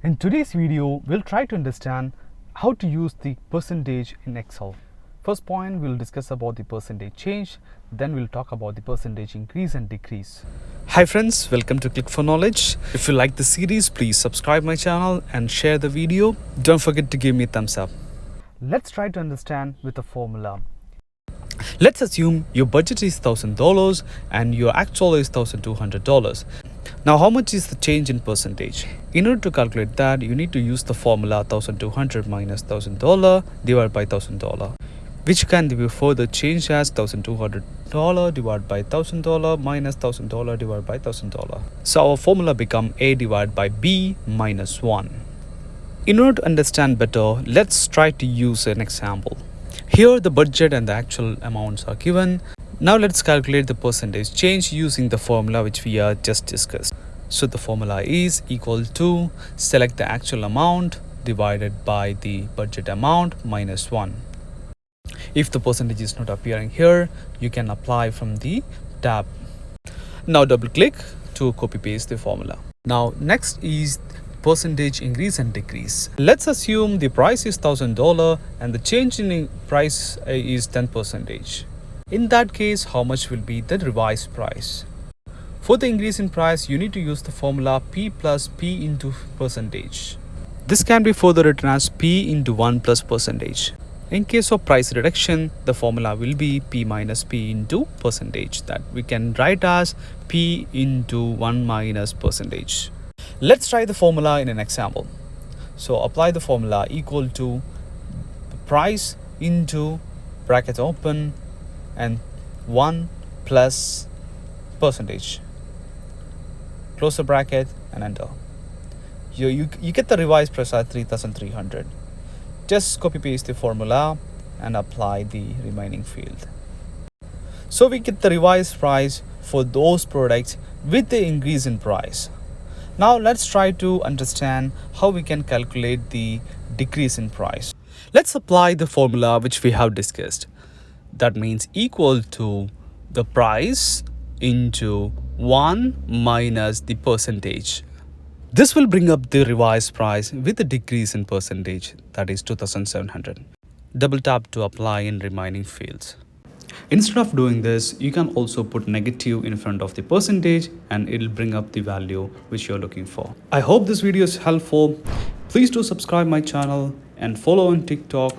In today's video, we'll try to understand how to use the percentage in Excel. First point, we'll discuss about the percentage change, then we'll talk about the percentage increase and decrease. Hi friends, welcome to Click for Knowledge. If you like the series, please subscribe my channel and share the video. Don't forget to give me a thumbs up. Let's try to understand with a formula. Let's assume your budget is $1,000 and your actual is $1,200. Now how much is the change in percentage? In order to calculate that, you need to use the formula $1,200 minus $1,000 divided by $1,000, which can be further changed as $1,200 divided by $1,000 minus $1,000 divided by $1,000. So our formula become A divided by B minus 1. In order to understand better, let's try to use an example. Here the budget and the actual amounts are given. Now let's calculate the percentage change using the formula which we are just discussed. So the formula is equal to select the actual amount divided by the budget amount minus 1. If the percentage is not appearing here, you can apply from the tab. Now double click to copy paste the formula. Now next is percentage increase and decrease. Let's assume the price is $1,000 and the change in price is 10%. In that case, how much will be the revised price? For the increase in price, you need to use the formula P plus P into percentage. This can be further written as P into 1 plus percentage. In case of price reduction, the formula will be P minus P into percentage, that we can write as P into 1 minus percentage. Let's try the formula in an example. So apply the formula equal to the price into bracket open and 1 plus percentage. Close the bracket and enter. You get the revised price at 3,300. Just copy paste the formula and apply the remaining field. So we get the revised price for those products with the increase in price. Now let's try to understand how we can calculate the decrease in price. Let's apply the formula which we have discussed. That means equal to the price into 1 minus the percentage. This will bring up the revised price with a decrease in percentage, that is 2,700. Double tap to apply in remaining fields. Instead of doing this, you can also put negative in front of the percentage and it will bring up the value which you're looking for. I hope this video is helpful. Please do subscribe my channel and follow on TikTok